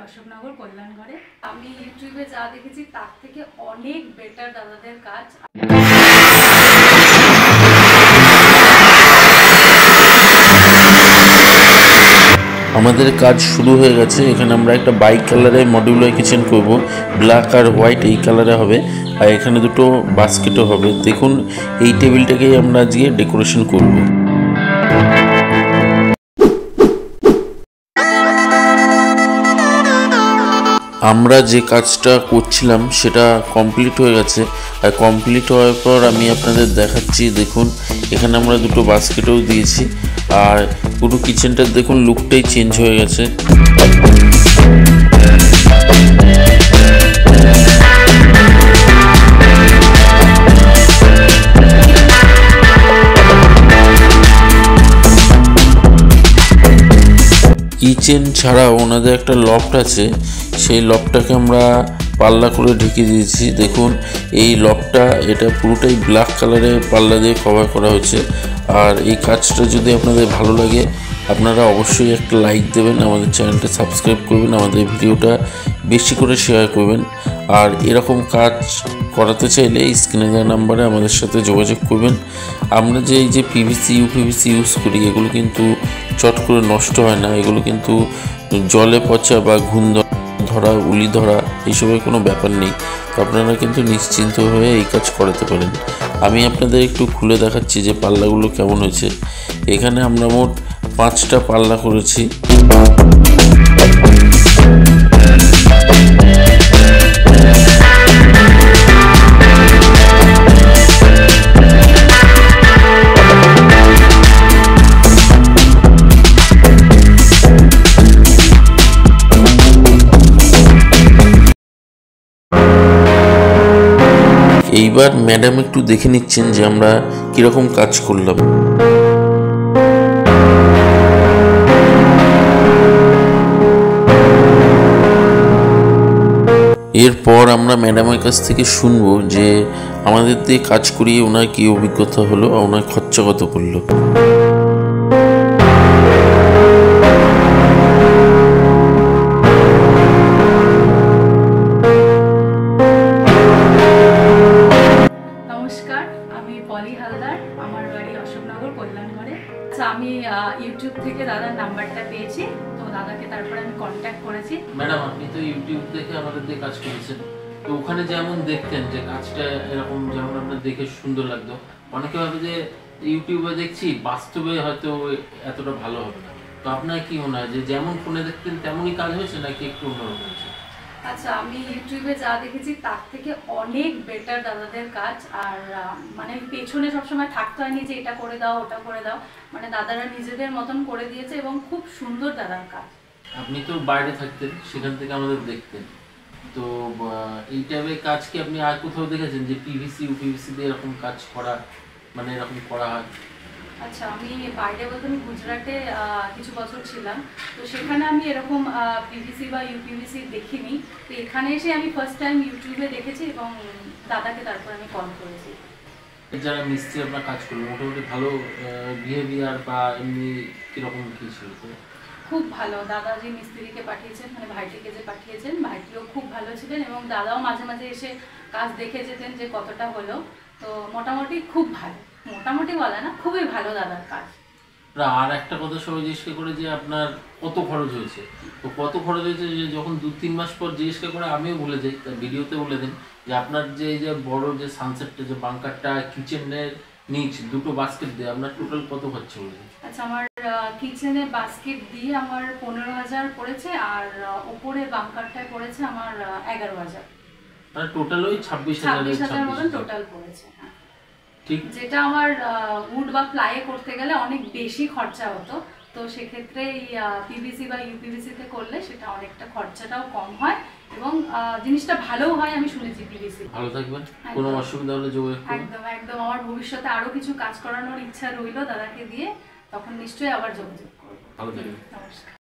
অশোকনগর কল্যাণগড়ে। আমি ইউটিউবে যা দেখেছি তার থেকে অনেক বেটার দাদাদের কাজ। আমাদের কাজ শুরু হয়ে গেছে। এখানে আমরা একটা বাইক কালারে মডিউলার কিচেন করব, ব্ল্যাক আর হোয়াইট এই কালারে হবে, আর এখানে দুটো বাস্কেটও হবে। দেখুন এই টেবিলটাকেই আমরা আজকে ডেকোরেশন করব। আমরা যে কাজটা করছিলাম সেটা কমপ্লিট হয়ে গেছে, আর কমপ্লিট হওয়ার পর আমি আপনাদের দেখাচ্ছি। দেখুন এখানে আমরা দুটো বাস্কেটও দিয়েছি, আর পুরো কিচেনটার দেখুন লুকটাই চেঞ্জ হয়ে গেছে। কিচেন ছাড়াও ওনাদের একটা লফট আছে, সেই লফটটাকে আমরা পাল্লা করে ঢেকে দিয়েছি। দেখুন এই লফটটা এটা পুরোটাই ব্ল্যাক কালারের পাল্লা দিয়ে কভার করা হয়েছে। আর এই কাজটা যদি আপনাদের ভালো লাগে আপনারা অবশ্যই একটা লাইক দেবেন, আমাদের চ্যানেলটা সাবস্ক্রাইব করবেন, আমাদের ভিডিওটা বেশি করে শেয়ার করবেন। আর এরকম কাজ করাতে চাইলে স্ক্রিনে দেওয়া নাম্বারে আমাদের সাথে যোগাযোগ করবেন। আমরা যে এই যে পিভিসি ইউপিভিসি ইউজ করি এগুলো কিন্তু চট করে নষ্ট হয় না, এগুলো কিন্তু জলে পচা বা ঘুণ ধরা উলি ধরা এইসবের কোনো ব্যাপার নেই। তো আপনারা কিন্তু নিশ্চিন্ত হয়ে এই কাজ করাতে পারেন। আমি আপনাদের একটু খুলে দেখাচ্ছি যে পাল্লাগুলো কেমন হয়েছে। এখানে আমরা মোট 5টা পাল্লা করেছি। এইবার ম্যাডাম একটু দেখে নিচ্ছেন যে আমরা কিরকম কাজ করলাম। এরপর আমরা ম্যাডামের কাছ থেকে শুনবো যে আমাদের দিয়ে কাজ করিয়ে ওনার কী অভিজ্ঞতা হলো, ওনার খরচা কত পড়লো। নমস্কার, আমি পলি হালদার, আমার বাড়ি অশোকনগর কল্যাণগড়ে। আচ্ছা, আমি ইউটিউব থেকে দাদার নাম্বারটা পেয়েছি, তো দাদাকে তারপরে আমি কন্ট্যাক্ট করেছি। ম্যাডাম আপনি তো ইউটিউব দেখে আমাদের দিয়ে কাজ করেছেন, তো ওখানে যেমন দেখতেন যে কাজটা এরকম যেমন আপনার দেখে সুন্দর লাগতো, অনেকে ভাবে যে ইউটিউবে দেখছি বাস্তবে হয়তো এতটা ভালো হবে না। তো আপনার কি মনে হয় যে যেমন ফোনে দেখতেন তেমনই কাজ হয়েছে নাকি একটু অন্যরকম হয়েছে? আচ্ছা, আমি ইউটিউবে যা দেখেছি তার থেকে অনেক বেটার দাদাদের কাজ। আর মানে পেছনে সবসময় থাকতে হয়নি যে এটা করে দাও ওটা করে দাও, মানে দাদারা নিজেদের মতন করে দিয়েছে এবং খুব সুন্দর দাদার কাজ। আপনি তো বাইরে থাকতেন, সেখান থেকে আমাদের দেখতেন, তো এই টাইপের কাজ কি আপনি আর কোথাও দেখেছেন যে পিভিসি ইউপিভিসি দিয়ে এরকম কাজ করা, মানে এরকম করা হয়? আচ্ছা, আমি বাইরে বলতে আমি গুজরাটে কিছু বছর ছিলাম, তো সেখানে আমি এরকম পিভিসি বা ইউপিভিসি দেখিনি। তো এখানে এসে আমি ফার্স্ট টাইম ইউটিউবে দেখেছি এবং দাদাকে তারপর আমি কল করেছি। যারা মিস্ত্রি আপনার কাজ করলো মোটামুটি ভালো বিহেভিয়ার বা এমনি কিরকম কি ছিল? খুব ভালো। দাদা যে মিস্ত্রিকে পাঠিয়েছেন, মানে ভাইটিকে যে পাঠিয়েছেন, ভাইটিও খুব ভালো ছিলেন এবং দাদাও মাঝে মাঝে এসে কাজ দেখে যেতেন যে কতটা হলো। তো মোটামুটি খুব ভালো, মোটামুটি বলা না, খুবই ভালো দাদার কাজ। আর একটা কথা সবাই জিজ্ঞেস করে যে আপনার কত খরচ হয়েছে, তো কত খরচ হয়েছে যে যখন 2-3 মাস পর জিজ্ঞেস করে আমিও ভুলে যাই, তার ভিডিওতে বলে দিন যে আপনার যে এই যে বড় যে সানসেটটা যে বাংকারটা কিচেনের নিচ দুটো বাস্কেট দিয়ে আপনার টোটাল কত খরচা হয়েছে? আচ্ছা, আমার কিচেনে বাস্কেট দিয়ে আমার 15,000 পড়েছে, আর উপরে বাংকারটায় পড়েছে আমার 11,000। মানে টোটাল ওই 26,000 মতন টোটাল পড়েছে। হ্যাঁ, ঠিক। যেটা আমার উড বা প্লাই করতে গেলে অনেক বেশি খরচা হতো, তো সেক্ষেত্রে এই পিভিসি বা ইউপিভিসিতে করলে সেটা অনেকটা খরচাটাও কম হয় এবং জিনিসটা ভালোও হয়। আমি শুনেছি পিভিসি। ভালো থাকবেন, কোনো অসুবিধা হলে যোগাযোগ করুন। একদম একদম, আমার ভবিষ্যতে আরো কিছু কাজ করানোর ইচ্ছা রইল দাদাকে দিয়ে, তখন নিশ্চয়ই আবার যোগাযোগ করবো। ভালো থাকবেন। নমস্কার।